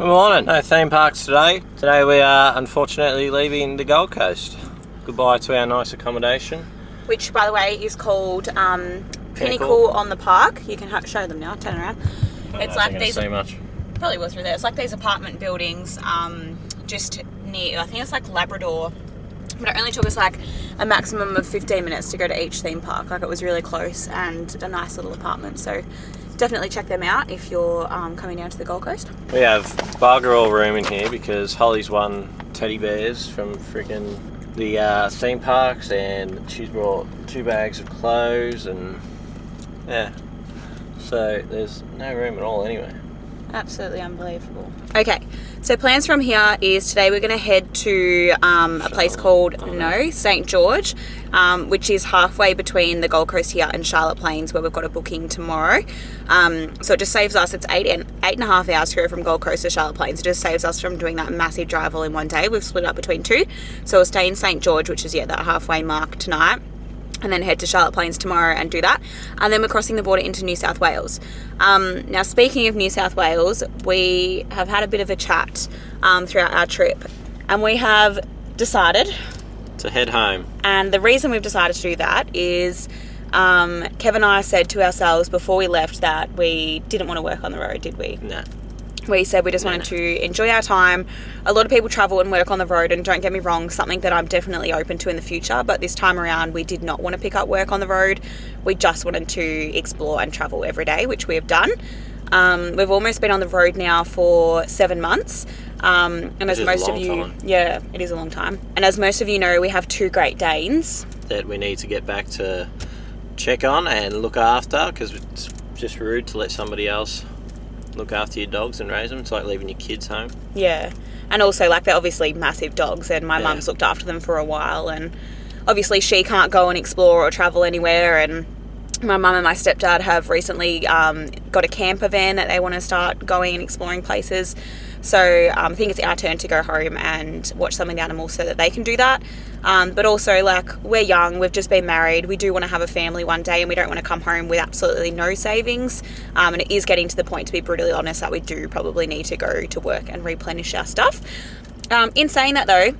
Good morning. No theme parks today. Today we are unfortunately leaving the Gold Coast. Goodbye to our nice accommodation. Which, by the way, is called Pinnacle on the Park. You can show them now. Turn around. It's like these. See much. Probably was through there. It's like these apartment buildings, just near. I think it's like Labrador. But it only took us like a maximum of 15 minutes to go to each theme park. Like, it was really close and a nice little apartment. So definitely check them out if you're coming down to the Gold Coast. We have bugger all room in here because Holly's won teddy bears from freaking the theme parks, and she's brought 2 bags of clothes, and yeah, so there's no room at all anyway. Absolutely unbelievable. Okay, so plans from here is today we're going to head to a place called St. George, which is halfway between the Gold Coast here and Charlotte Plains, where we've got a booking tomorrow. So it just saves us, it's 8.5 hours to go from Gold Coast to Charlotte Plains. It just saves us from doing that massive drive all in one day. We've split up between 2. So we'll stay in St. George, which is, that halfway mark tonight, and then head to Charlotte Plains tomorrow and do that. And then we're crossing the border into New South Wales. Now, speaking of New South Wales, we have had a bit of a chat throughout our trip, and we have decided to head home. And the reason we've decided to do that is Kev and I said to ourselves before we left that we didn't want to work on the road, did we? No. We said we just wanted to enjoy our time. A lot of people travel and work on the road, and don't get me wrong, something that I'm definitely open to in the future, but this time around we did not want to pick up work on the road. We just wanted to explore and travel every day, which we have done. We've almost been on the road now for 7 months. And as most of you, yeah, it is a long time. And as most of you know, we have 2 Great Danes that we need to get back to check on and look after, because it's just rude to let somebody else look after your dogs and raise them. It's like leaving your kids home. Yeah. And also, like, they're obviously massive dogs, and my mum's looked after them for a while, and obviously she can't go and explore or travel anywhere, and my mum and my stepdad have recently got a camper van that they want to start going and exploring places. So I think it's our turn to go home and watch some of the animals so that they can do that. But also, like, we're young, we've just been married, we do want to have a family one day, and we don't want to come home with absolutely no savings. And it is getting to the point, to be brutally honest, that we do probably need to go to work and replenish our stuff. In saying that though,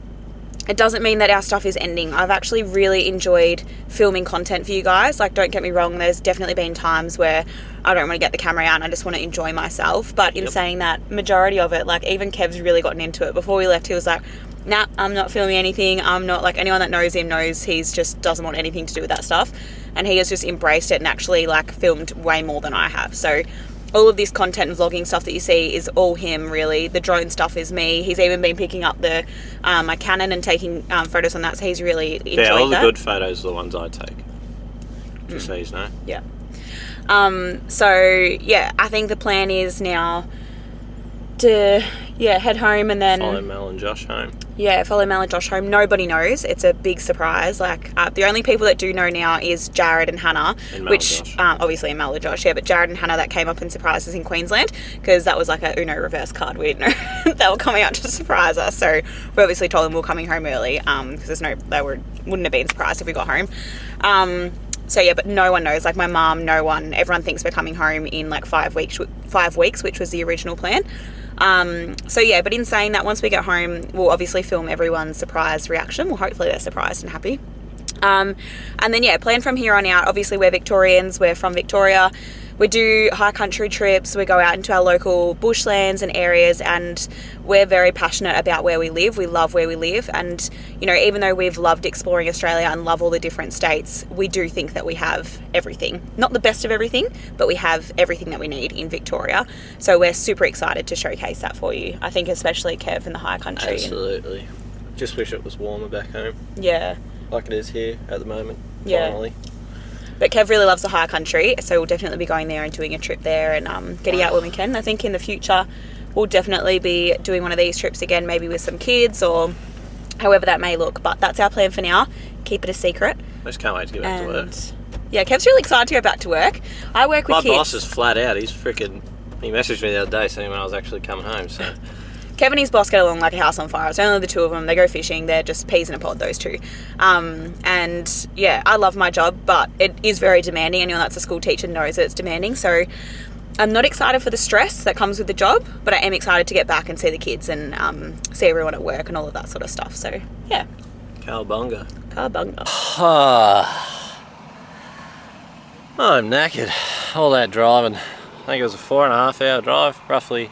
it doesn't mean that our stuff is ending. I've actually really enjoyed filming content for you guys. Like, don't get me wrong, there's definitely been times where I don't want to get the camera out and I just want to enjoy myself. But in saying that, majority of it, like, even Kev's really gotten into it. Before we left, he was like, nah, I'm not filming anything. I'm not, like, anyone that knows him knows he's just doesn't want anything to do with that stuff. And he has just embraced it and actually, like, filmed way more than I have. So all of this content and vlogging stuff that you see is all him, really. The drone stuff is me. He's even been picking up the my Canon and taking photos on that, so he's really enjoyed that. Yeah, all the good photos are the ones I take. Just so you know. Yeah. So, yeah, I think the plan is now to, head home and then follow Mel and Josh home. Yeah, follow Mel and Josh home. Nobody knows. It's a big surprise. Like, the only people that do know now is Jared and Hannah, which obviously Mel and Josh, but Jared and Hannah, that came up and surprised us in Queensland, because that was like a Uno reverse card. We didn't know they were coming out to surprise us. So we obviously told them we were coming home early, because they wouldn't have been surprised if we got home. So yeah, but no one knows. Like, my mum, no one. Everyone thinks we're coming home in like 5 weeks, which was the original plan. So yeah, but in saying that, once we get home, we'll obviously film everyone's surprise reaction. Well, hopefully they're surprised and happy. And then, plan from here on out. Obviously, we're Victorians. We're from Victoria. We do high country trips. We go out into our local bushlands and areas, and we're very passionate about where we live. We love where we live. And, even though we've loved exploring Australia and love all the different states, we do think that we have everything. Not the best of everything, but we have everything that we need in Victoria. So we're super excited to showcase that for you. I think especially Kev in the high country. Absolutely. Just wish it was warmer back home. Yeah. Like it is here at the moment, Yeah. finally. But Kev really loves the high country, so we'll definitely be going there and doing a trip there and getting out when we can. I think in the future we'll definitely be doing one of these trips again, maybe with some kids or however that may look. But that's our plan for now. Keep it a secret. I just can't wait to get back to work. Yeah, Kev's really excited to go back to work. I work with kids. My boss is flat out. He messaged me the other day saying when I was actually coming home, so... Kev and his boss get along like a house on fire. It's only the two of them. They go fishing. They're just peas in a pod, those two. And yeah, I love my job, but it is very demanding. Anyone that's a school teacher knows that it's demanding. So I'm not excited for the stress that comes with the job, but I am excited to get back and see the kids and see everyone at work and all of that sort of stuff. So, yeah. Cowabunga. Cowabunga. I'm knackered. All that driving. I think it was a 4.5 hour drive, roughly.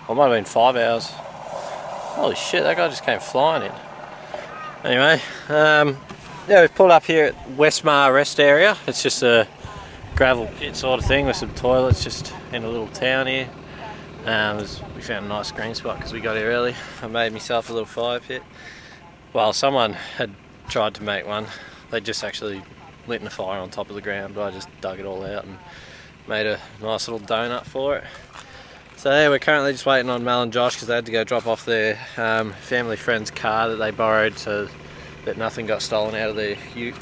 Or it might have been 5 hours. Holy shit, that guy just came flying in. Anyway, yeah, we've pulled up here at Westmar Rest Area. It's just a gravel pit sort of thing with some toilets just in a little town here. We found a nice green spot because we got here early. I made myself a little fire pit. Well, someone had tried to make one. They just actually lit a fire on top of the ground, but I just dug it all out and made a nice little donut for it. So yeah, we're currently just waiting on Mel and Josh because they had to go drop off their family friend's car that they borrowed so that nothing got stolen out of their ute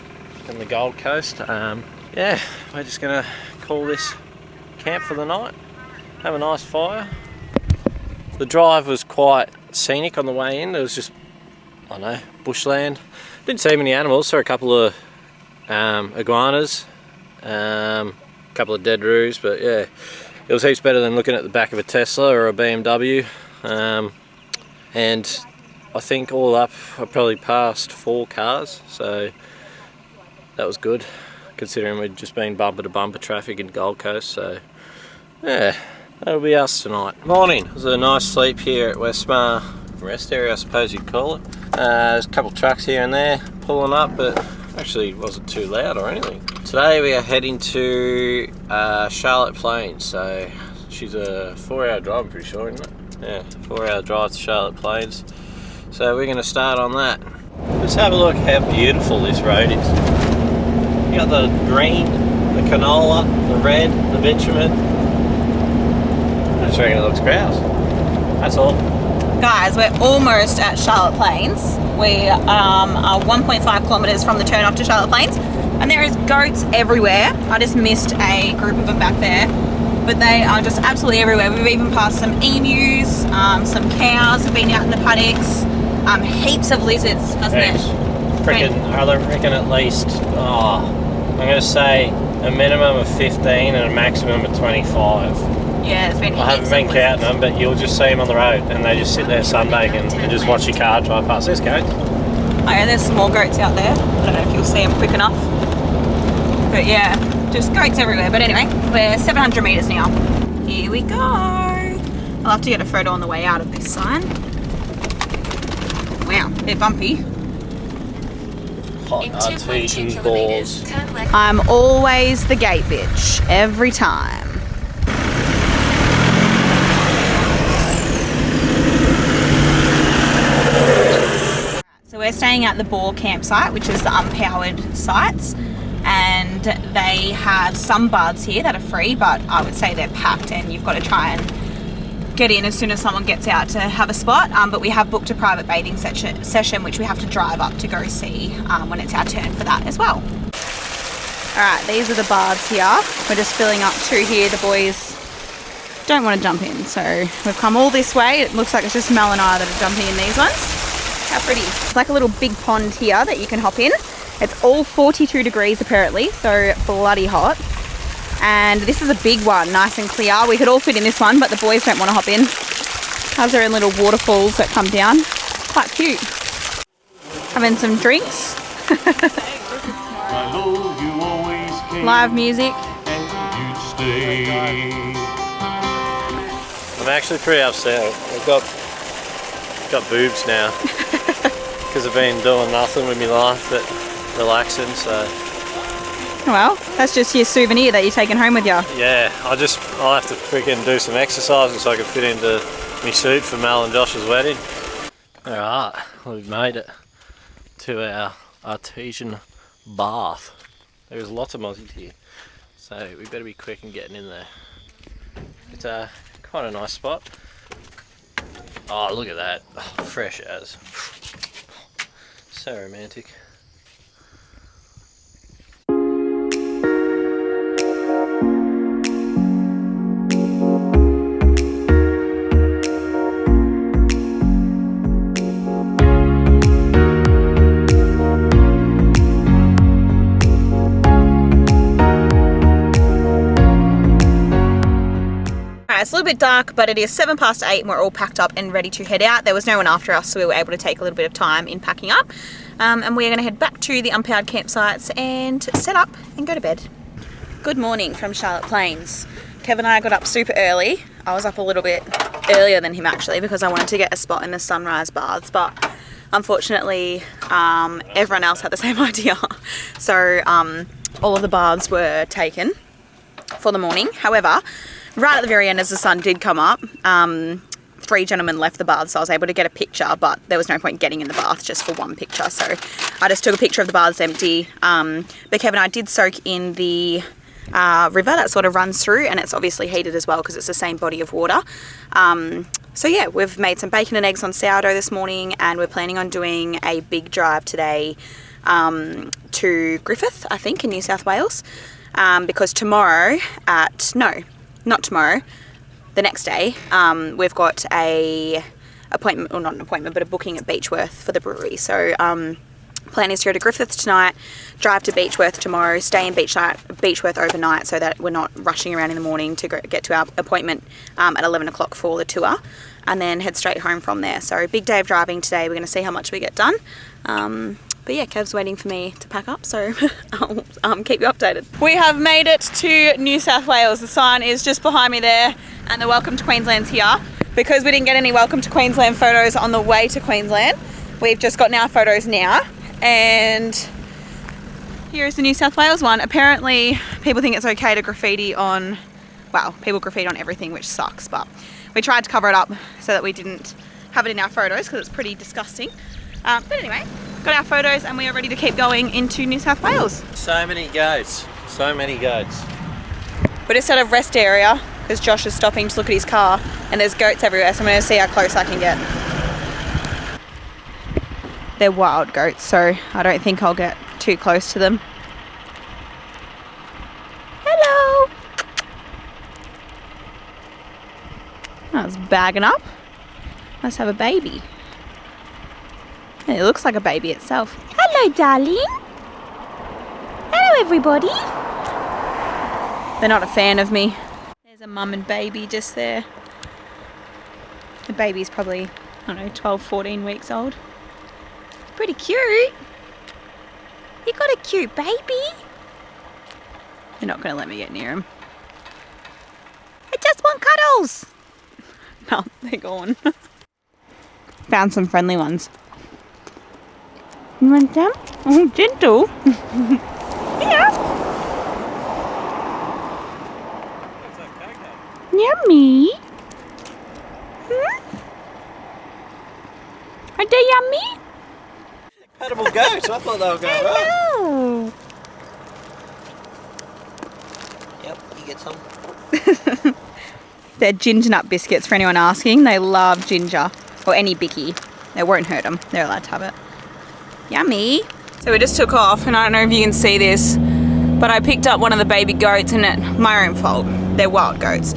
in the Gold Coast. Yeah, we're just gonna call this camp for the night, have a nice fire. The drive was quite scenic on the way in. It was just, I don't know, bushland. Didn't see many animals, saw a couple of iguanas, a couple of dead roos, but yeah, it was heaps better than looking at the back of a Tesla or a BMW. And I think all up I probably passed 4 cars, so that was good considering we'd just been bumper to bumper traffic in Gold Coast. So yeah, that'll be us tonight. Morning. It was a nice sleep here at Westmar Rest Area, I suppose you'd call it. There's a couple of trucks here and there pulling up, but actually wasn't too loud or anything. Today we are heading to Charlotte Plains, so she's a 4-hour drive, I'm pretty sure, isn't it? Yeah, 4-hour drive to Charlotte Plains. So we're going to start on that. Let's have a look how beautiful this road is. You got the green, the canola, the red, the bitumen. I just reckon it looks grouse. That's all. Guys, we're almost at Charlotte Plains. We are 1.5 kilometres from the turn off to Charlotte Plains, and there is goats everywhere. I just missed a group of them back there, but they are just absolutely everywhere. We've even passed some emus, some cows have been out in the paddocks, heaps of lizards, hasn't Heaps. there? Freaking, I reckon at least, I'm going to say a minimum of 15 and a maximum of 25. Yeah, there's been heaps. I haven't been counting them, but you'll just see them on the road and they just sit there sunbaking and just watch your car drive past. There's goats. Oh yeah, there's some more goats out there. I don't know if you'll see them quick enough. But yeah, just goats everywhere. But anyway, we're 700 metres now. Here we go. I'll have to get a photo on the way out of this sign. Wow, they're bumpy. Hot artesian balls. I'm always the gate bitch, every time. So we're staying at the Boar campsite, which is the unpowered sites, and they have some baths here that are free, but I would say they're packed and you've got to try and get in as soon as someone gets out to have a spot. But we have booked a private bathing session which we have to drive up to go see when it's our turn for that as well. Alright, these are the baths here. We're just filling up 2 here. The boys don't want to jump in, so we've come all this way. It looks like it's just Mel and I that are jumping in these ones. How pretty. It's like a little big pond here that you can hop in. It's all 42 degrees apparently, so bloody hot. And this is a big one, nice and clear. We could all fit in this one, but the boys don't want to hop in. Has their own little waterfalls that come down. Quite cute. Having some drinks. Live music. I'm actually pretty upset. I've got boobs now because I've been doing nothing with my life but relaxing. So well, that's just your souvenir that you're taking home with you. yeah, I'll have to freaking do some exercising so I can fit into my suit for Mel and Josh's wedding. Alright, we've made it to our artesian bath. There's lots of mozzies here, so we better be quick and getting in there. It's quite a nice spot. Oh, look at that. Oh, fresh as. So romantic. Alright, it's a little bit dark, but it is 8:07 and we're all packed up and ready to head out. There was no one after us, so we were able to take a little bit of time in packing up. And we're going to head back to the unpowered campsites and set up and go to bed. Good morning from Charlotte Plains. Kev and I got up super early. I was up a little bit earlier than him actually because I wanted to get a spot in the sunrise baths, but unfortunately everyone else had the same idea. So all of the baths were taken for the morning. However, right at the very end as the sun did come up, 3 gentlemen left the bath, so I was able to get a picture, but there was no point getting in the bath just for one picture. So I just took a picture of the baths empty. But Kev and I did soak in the river that sort of runs through, and it's obviously heated as well because it's the same body of water. So yeah, we've made some bacon and eggs on sourdough this morning, and we're planning on doing a big drive today to Griffith, I think, in New South Wales. Because tomorrow the next day, we've got a appointment, or not an appointment, but a booking at Beechworth for the brewery. So plan is to go to Griffith tonight, drive to Beechworth tomorrow, stay in Beechworth overnight so that we're not rushing around in the morning to get to our appointment at 11 o'clock for the tour, and then head straight home from there. So big day of driving today. We're going to see how much we get done. But yeah, Kev's waiting for me to pack up, so I'll keep you updated. We have made it to New South Wales. The sign is just behind me there, and the Welcome to Queensland's here. Because we didn't get any Welcome to Queensland photos on the way to Queensland, we've just gotten our photos now, and here is the New South Wales one. Apparently, people think it's okay to graffiti on, well, people graffiti on everything, which sucks, but we tried to cover it up so that we didn't have it in our photos because it's pretty disgusting. But anyway, got our photos and we are ready to keep going into New South Wales. So many goats. So many goats. We're just at a rest area because Josh is stopping to look at his car, and there's goats everywhere, so I'm going to see how close I can get. They're wild goats, so I don't think I'll get too close to them. Hello! Oh, it's bagging up. Must have a baby. It looks like a baby itself. Hello, darling. Hello, everybody. They're not a fan of me. There's a mum and baby just there. The baby's probably, I don't know, 12, 14 weeks old. Pretty cute. You got a cute baby. They're not going to let me get near him. I just want cuddles. No, they're gone. Found some friendly ones. You want them? Oh, gentle. Yeah. Yummy. Are they yummy? Edible goats. I thought they were going right. Hello. Yep, you get some. They're ginger nut biscuits for anyone asking. They love ginger, or any bicky. They won't hurt them. They're allowed to have it. Yummy. So we just took off, and I don't know if you can see this, but I picked up one of the baby goats, and my own fault. They're wild goats.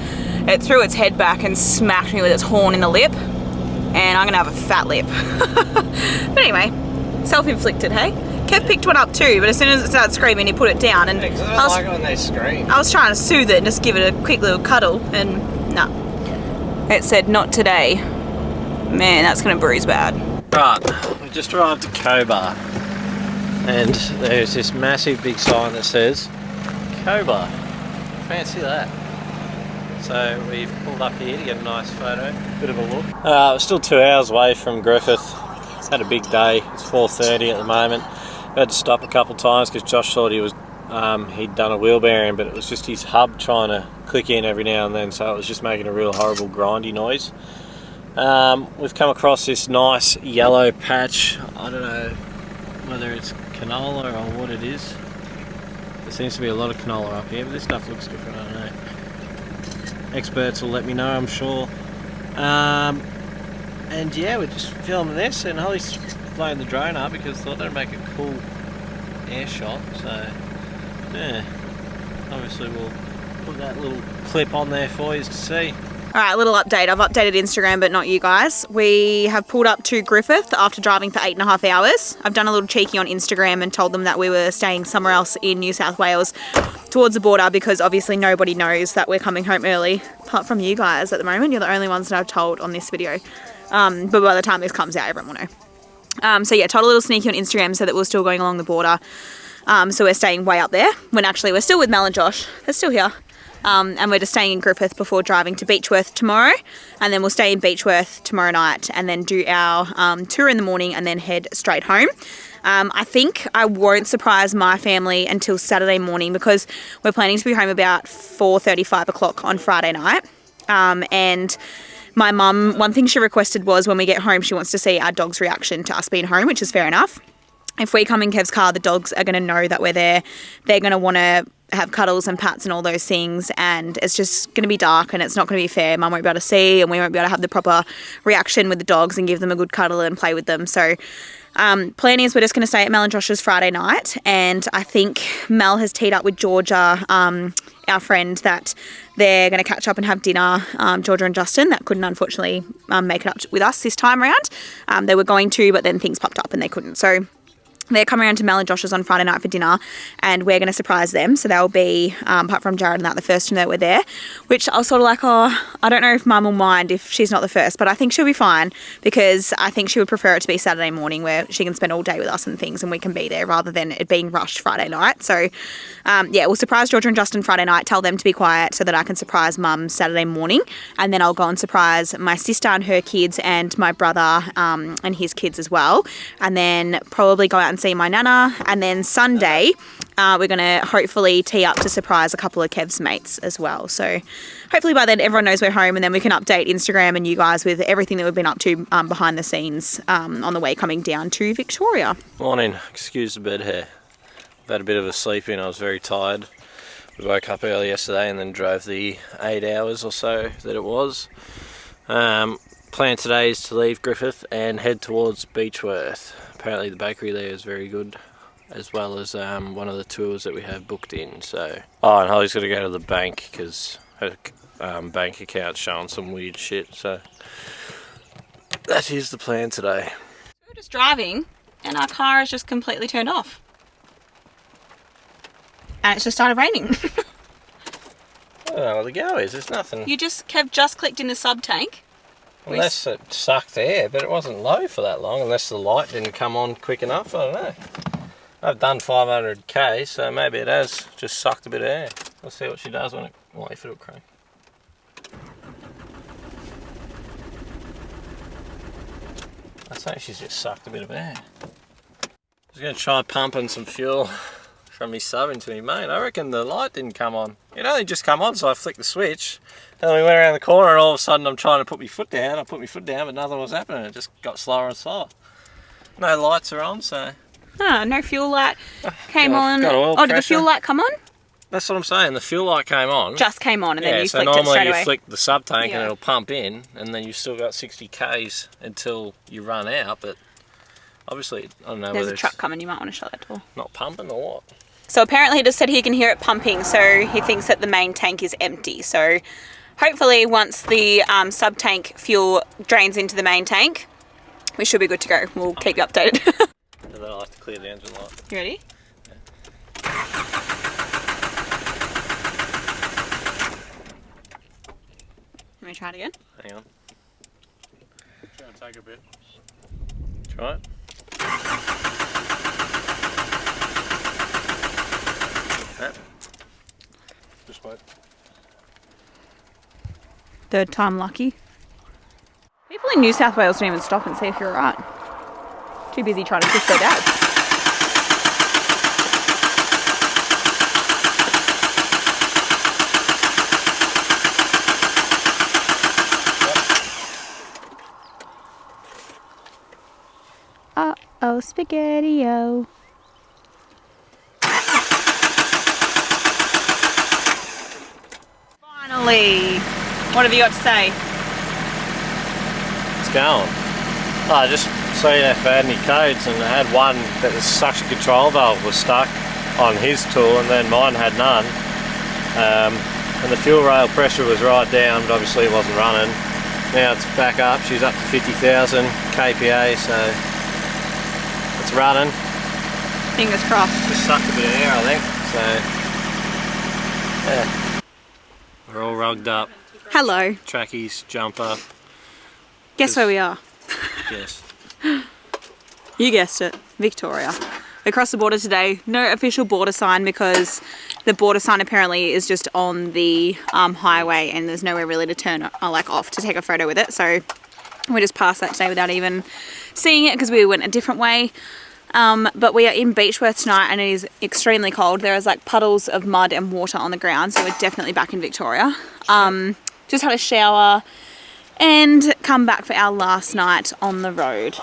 It threw its head back and smacked me with its horn in the lip, and I'm gonna have a fat lip. But anyway, self-inflicted, hey? Kev picked one up too, but as soon as it started screaming, he put it down, and I don't like it when they scream. I was trying to soothe it and just give it a quick little cuddle, and no. It said, not today. Man, that's gonna bruise bad. Right, we just arrived at Cobar, and there's this massive big sign that says Cobar. Fancy that. So we've pulled up here to get a nice photo, bit of a look. We're still 2 hours away from Griffith. Had a big day. It's 4:30 at the moment. We had to stop a couple of times because Josh thought he'd done a wheel bearing, but it was just his hub trying to click in every now and then, so it was just making a real horrible grindy noise. We've come across this nice yellow patch. I don't know whether it's canola or what it is. There seems to be a lot of canola up here, but this stuff looks different, I don't know. Experts will let me know, I'm sure. And yeah, we're just filming this, and Holly's flown the drone up because I thought that'd make a cool air shot. So yeah, obviously we'll put that little clip on there for you to see. Alright, a little update. I've updated Instagram, but not you guys. We have pulled up to Griffith after driving for 8.5 hours. I've done a little cheeky on Instagram and told them that we were staying somewhere else in New South Wales towards the border, because obviously nobody knows that we're coming home early, apart from you guys at the moment. You're the only ones that I've told on this video. But by the time this comes out, everyone will know. So yeah, told a little sneaky on Instagram so that we're still going along the border. So we're staying way up there, when actually we're still with Mel and Josh. They're still here. And we're just staying in Griffith before driving to Beechworth tomorrow, and then we'll stay in Beechworth tomorrow night and then do our tour in the morning and then head straight home. I think I won't surprise my family until Saturday morning, because we're planning to be home about 4:30, 5 o'clock on Friday night. And my mum, one thing she requested was when we get home, she wants to see our dog's reaction to us being home, which is fair enough. If we come in Kev's car, the dogs are going to know that we're there. They're going to want to have cuddles and pats and all those things, and it's just going to be dark and it's not going to be fair. Mum won't be able to see, and we won't be able to have the proper reaction with the dogs and give them a good cuddle and play with them. So plan is we're just going to stay at Mel and Josh's Friday night, and I think Mel has teed up with Georgia, our friend, that they're going to catch up and have dinner. Georgia and Justin, that couldn't unfortunately make it up with us this time around. They were going to, but then things popped up and they couldn't. So they're coming around to Mel and Josh's on Friday night for dinner, and we're going to surprise them. So they'll be, apart from Jared and that, the first time that we're there, which I was sort of like, oh, I don't know if Mum will mind if she's not the first, but I think she'll be fine, because I think she would prefer it to be Saturday morning where she can spend all day with us and things and we can be there, rather than it being rushed Friday night. So yeah, we'll surprise Georgia and Justin Friday night, tell them to be quiet so that I can surprise Mum Saturday morning, and then I'll go and surprise my sister and her kids and my brother and his kids as well, and then probably go out and see my nana. And then Sunday we're going to hopefully tee up to surprise a couple of Kev's mates as well. So hopefully by then everyone knows we're home, and then we can update Instagram and you guys with everything that we've been up to behind the scenes on the way coming down to Victoria. Morning, excuse the bed hair. I've had a bit of a sleep in, I was very tired. We woke up early yesterday and then drove the 8 hours or so that it was. Plan today is to leave Griffith and head towards Beechworth. Apparently the bakery there is very good, as well as one of the tours that we have booked in. So, oh, and Holly's got to go to the bank because her bank account's showing some weird shit. So that is the plan today. We're just driving and our car is just completely turned off, and it's just started raining. I don't know where the go is. There's nothing. Kev just clicked in the sub tank. Unless it sucked air, but it wasn't low for that long, unless the light didn't come on quick enough. I don't know. I've done 500k, so maybe it has just sucked a bit of air. We'll see what she does when it, wait for it to crank. I think she's just sucked a bit of air. I was going to try pumping some fuel from me sub into me main. I reckon the light didn't come on. It only just come on, so I flicked the switch. And then we went around the corner and all of a sudden I'm trying to put my foot down. I put my foot down, but nothing was happening. It just got slower and slower. No lights are on, so... Ah, no fuel light came on. Got oil pressure. Did the fuel light come on? That's what I'm saying. The fuel light came on. Just came on, and then you so flicked it straight away. normally you flick the sub tank and it'll pump in, and then you've still got 60 k's until you run out. But obviously, I don't know. There's whether a truck coming. You might want to shut that door. Not pumping or what? So apparently, he just said he can hear it pumping. So he thinks that the main tank is empty. So hopefully, once the sub tank fuel drains into the main tank, we should be good to go. We'll keep you updated. And then I'll have to clear the engine light. You ready? Let me try it again. Hang on. It's going to take a bit. Try it. Okay. Just wait. Third time lucky. People in New South Wales don't even stop and see if you're alright. Too busy trying to kiss their dads. Uh-oh, spaghetti-o. Finally! What have you got to say? It's going. I just seen if I had any codes, and I had one that the suction control valve was stuck on his tool, and then mine had none. and the fuel rail pressure was right down, but obviously it wasn't running. Now it's back up, she's up to 50,000 kPa, so it's running. Fingers crossed. Just sucked a bit of air, I think, so yeah. We're all rugged up. Hello. Trackies, jumper. Guess where we are? Yes. You guessed it, Victoria. We crossed the border today. No official border sign because the border sign apparently is just on the highway and there's nowhere really to turn off to take a photo with it. So we just passed that today without even seeing it because we went a different way. But we are in Beechworth tonight and it is extremely cold. There is like puddles of mud and water on the ground, so we're definitely back in Victoria. Just had a shower and come back for our last night on the road.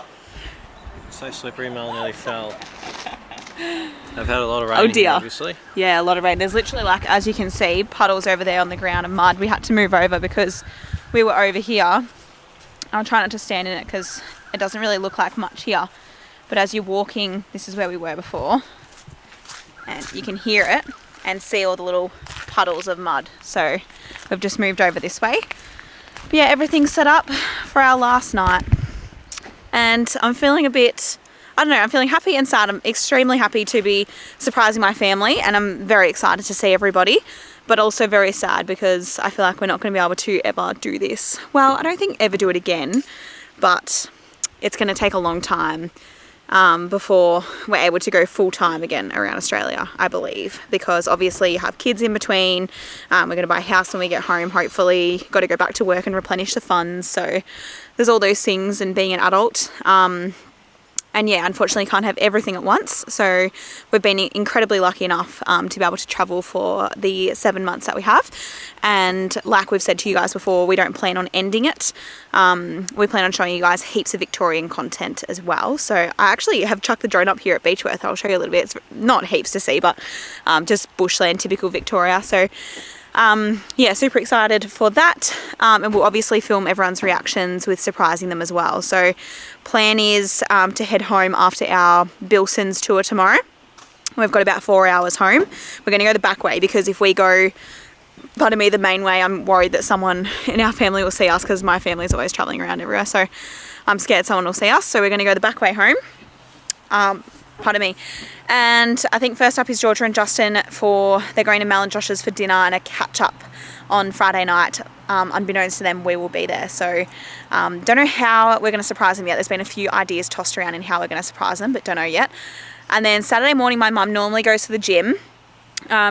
So slippery, Mel nearly fell. I've had a lot of rain here, obviously. Yeah, a lot of rain. There's literally, like, as you can see, puddles over there on the ground and mud. We had to move over because we were over here. I'll try not to stand in it because it doesn't really look like much here. But as you're walking, this is where we were before. And you can hear it and see all the little puddles of mud. So we've just moved over this way. But yeah, everything's set up for our last night. And I'm feeling a bit, I don't know, I'm feeling happy and sad. I'm extremely happy to be surprising my family and I'm very excited to see everybody, but also very sad because I feel like we're not going to be able to ever do this. Well, I don't think ever do it again, but it's going to take a long time before we're able to go full time again around Australia, I believe, because obviously you have kids in between. We're going to buy a house when we get home, hopefully. Got to go back to work and replenish the funds. So there's all those things and being an adult. And yeah, unfortunately can't have everything at once. So we've been incredibly lucky enough to be able to travel for the 7 months that we have. And like we've said to you guys before, we don't plan on ending it. We plan on showing you guys heaps of Victorian content as well. So I actually have chucked the drone up here at Beechworth. I'll show you a little bit. It's not heaps to see, but just bushland, typical Victoria. So yeah, super excited for that. And we'll obviously film everyone's reactions with surprising them as well. So plan is to head home after our Bilsons tour tomorrow. We've got about 4 hours home. We're going to go the back way because if we go, pardon me, the main way, I'm worried that someone in our family will see us because my family's always traveling around everywhere. So I'm scared someone will see us. So we're going to go the back way home. Pardon me. And I think first up is Georgia and Justin they're going to Mel and Josh's for dinner and a catch up on Friday night. Unbeknownst to them, we will be there. So don't know how we're going to surprise them yet. There's been a few ideas tossed around in how we're going to surprise them, but don't know yet. And then Saturday morning, my mum normally goes to the gym.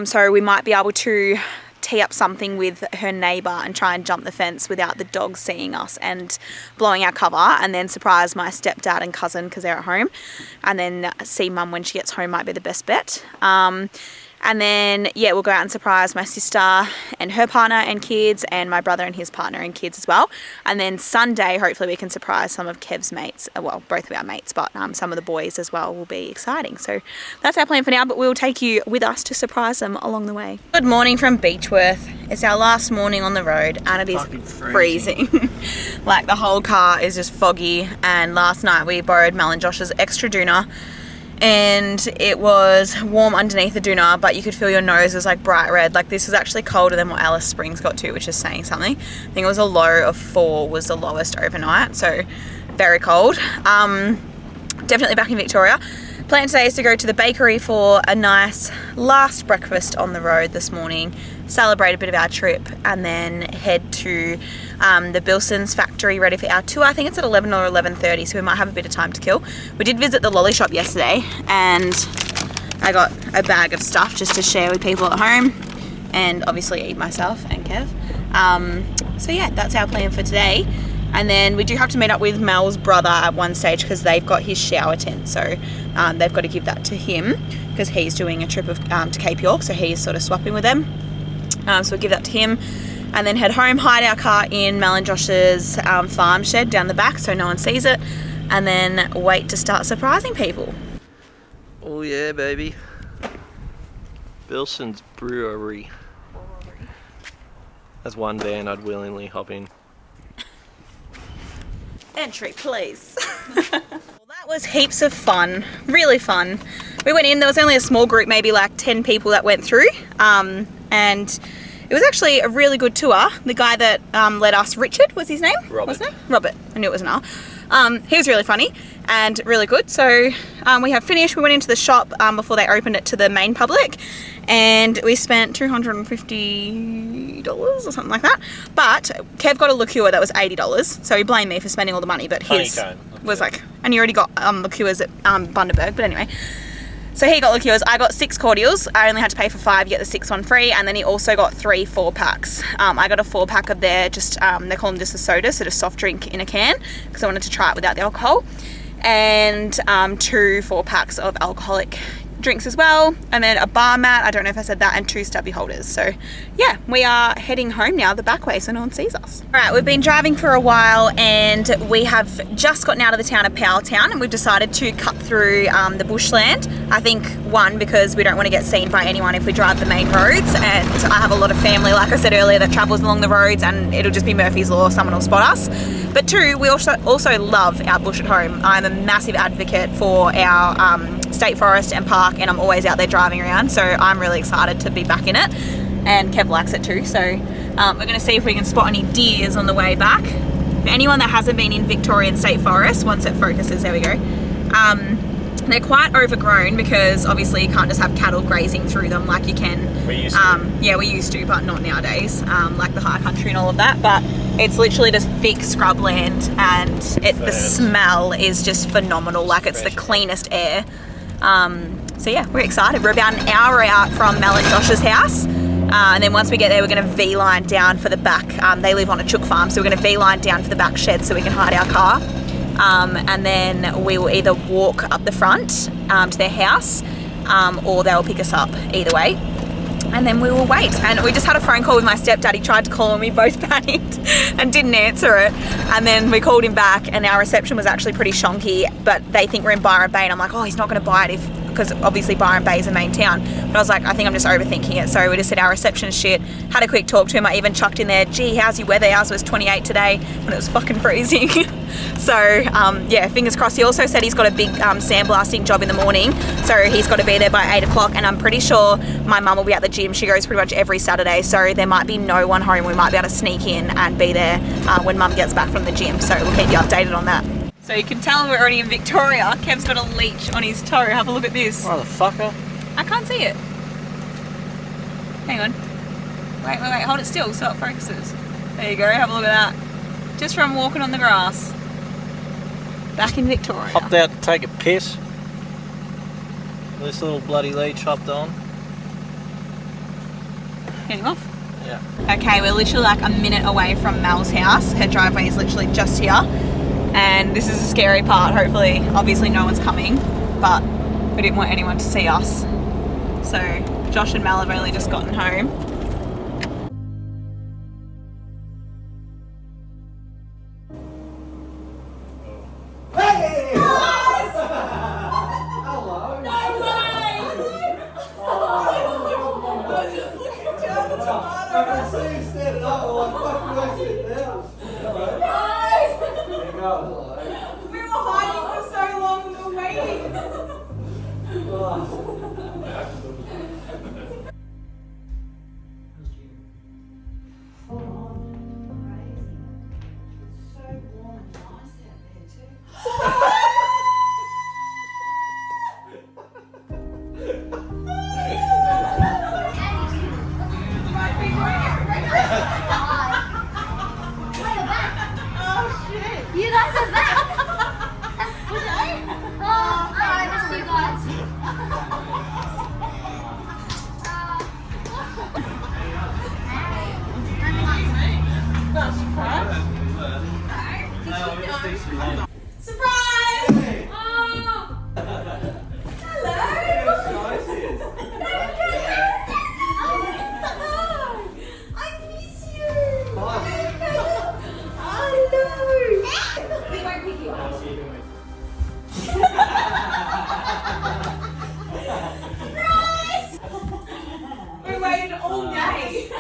So we might be able to tee up something with her neighbour and try and jump the fence without the dogs seeing us and blowing our cover, and then surprise my stepdad and cousin because they're at home, and then see mum when she gets home might be the best bet. And then yeah, we'll go out and surprise my sister and her partner and kids, and my brother and his partner and kids as well. And then Sunday, hopefully we can surprise some of Kev's mates, well, both of our mates, but some of the boys as well will be exciting. So that's our plan for now, but we'll take you with us to surprise them along the way. Good morning from Beechworth. It's our last morning on the road and it is freezing. Like the whole car is just foggy, and last night we borrowed Mel and Josh's extra doona. And it was warm underneath the doona, but you could feel your nose was like bright red. Like this was actually colder than what Alice Springs got to, which is saying something. I think it was a low of 4 was the lowest overnight, so very cold. Definitely back in Victoria. Plan today is to go to the bakery for a nice last breakfast on the road this morning, celebrate a bit of our trip, and then head to the Bilsons factory ready for our tour. I think it's at 11 or 11:30, so we might have a bit of time to kill. We did visit the lolly shop yesterday and I got a bag of stuff just to share with people at home and obviously eat myself and Kev. So yeah, that's our plan for today. And then we do have to meet up with Mel's brother at one stage because they've got his shower tent, so they've got to give that to him because he's doing a trip to Cape York, so he's sort of swapping with them. So we'll give that to him and then head home, hide our car in Mel and Josh's farm shed down the back so no one sees it, and then wait to start surprising people. Oh yeah, baby. Bilson's Brewery. That's one band I'd willingly hop in. Entry, please. Well, that was heaps of fun, really fun. We went in, there was only a small group, maybe like 10 people that went through, and it was actually a really good tour. The guy that led us, Richard was his name? Robert. Wasn't it? Robert. I knew it was an R. He was really funny and really good. So we have finished. We went into the shop before they opened it to the main public, and we spent $250 or something like that. But Kev got a liqueur that was $80, so he blamed me for spending all the money, but his Honeycomb. was like, and he already got liqueurs at Bundaberg, but anyway. So he got liqueurs, I got 6 cordials. I only had to pay for 5, you get the 6th one free, and then he also got 3 4-packs. I got a 4-pack of their, just, they call them just a soda, so just soft drink in a can, because I wanted to try it without the alcohol. And 2 4-packs of alcoholic drinks as well, and then a bar mat, I don't know if I said that, and 2 stubby holders. So yeah, we are heading home now the back way so no one sees us. All right, we've been driving for a while and we have just gotten out of the town of Powelltown, and we've decided to cut through the bushland. I think, one, because we don't want to get seen by anyone if we drive the main roads, and I have a lot of family, like I said earlier, that travels along the roads, and it'll just be Murphy's Law, someone will spot us. But 2, we also love our bush at home. I'm a massive advocate for our state forest and park, and I'm always out there driving around, so I'm really excited to be back in it, and Kev likes it too. So we're going to see if we can spot any deers on the way back. For anyone that hasn't been in Victorian State Forest, once it focuses, there we go, they're quite overgrown, because obviously you can't just have cattle grazing through them like you can. We used to. Yeah, we used to, but not nowadays, like the high country and all of that. But it's literally just thick scrubland, and the smell is just phenomenal. Like, it's the cleanest air. So yeah, we're excited. We're about an hour out from Mel and Josh's house, and then once we get there, we're going to V-line down for the back. They live on a chook farm, so we're going to V-line down for the back shed so we can hide our car, and then we will either walk up the front to their house, or they'll pick us up, either way. And then we will wait. And we just had a phone call with my stepdad. He tried to call and we both panicked and didn't answer it. And then we called him back, and our reception was actually pretty shonky, but they think we're in Byron Bay, and I'm like, oh, he's not going to buy it because obviously Byron Bay is the main town. But I was like, I think I'm just overthinking it. So we just said our reception is shit. Had a quick talk to him. I even chucked in there, gee, how's your weather? Ours was 28 today when it was fucking freezing. So yeah, fingers crossed. He also said he's got a big sandblasting job in the morning, so he's got to be there by 8 o'clock, and I'm pretty sure my mum will be at the gym. She goes pretty much every Saturday, so there might be no one home. We might be able to sneak in and be there when mum gets back from the gym, so we'll keep you updated on that. So you can tell we're already in Victoria. Kev's got a leech on his toe. Have a look at this. Motherfucker. I can't see it. Hang on. Wait, hold it still so it focuses. There you go, have a look at that. Just from walking on the grass. Back in Victoria. Hopped out to take a piss. This little bloody leech hopped on. Getting off? Yeah. Okay, we're literally like a minute away from Mel's house. Her driveway is literally just here. And this is the scary part. Hopefully, obviously no one's coming, but we didn't want anyone to see us. So Josh and Mel have only just gotten home. You guys are back! Oh, I missed you guys. Surprise! Oh. Hello! I miss you! They won't pick you up. Surprise! We waited all day.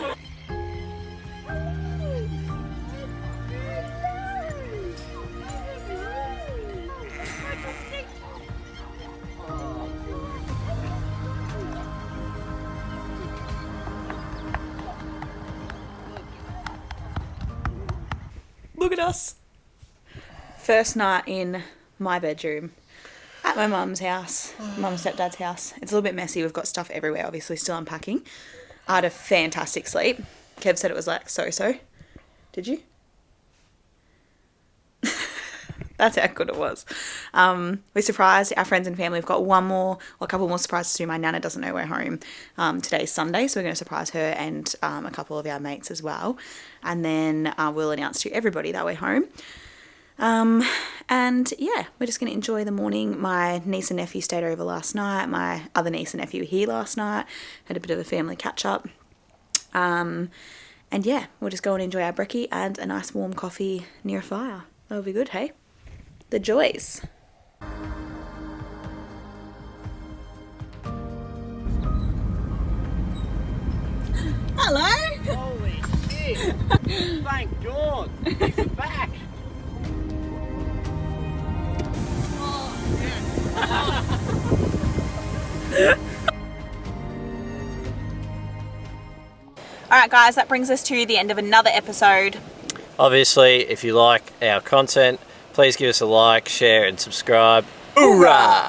Look at us. First night in my bedroom at my mum's house, mum and stepdad's house. It's a little bit messy. We've got stuff everywhere, obviously, still unpacking. I had a fantastic sleep. Kev said it was like so-so. Did you? That's how good it was. We surprised our friends and family. We've got a couple more surprises to do. My nana doesn't know we're home. Today's Sunday, so we're going to surprise her and a couple of our mates as well. And then we'll announce to everybody that we're home. And yeah, we're just going to enjoy the morning. My niece and nephew stayed over last night. My other niece and nephew were here last night. Had a bit of a family catch up. And yeah, we'll just go and enjoy our brekkie and a nice warm coffee near a fire. That'll be good, hey? The joys. Hello. Holy shit! Thank God! He's back! Alright guys, that brings us to the end of another episode. Obviously, if you like our content, please give us a like, share and subscribe. Hoorah!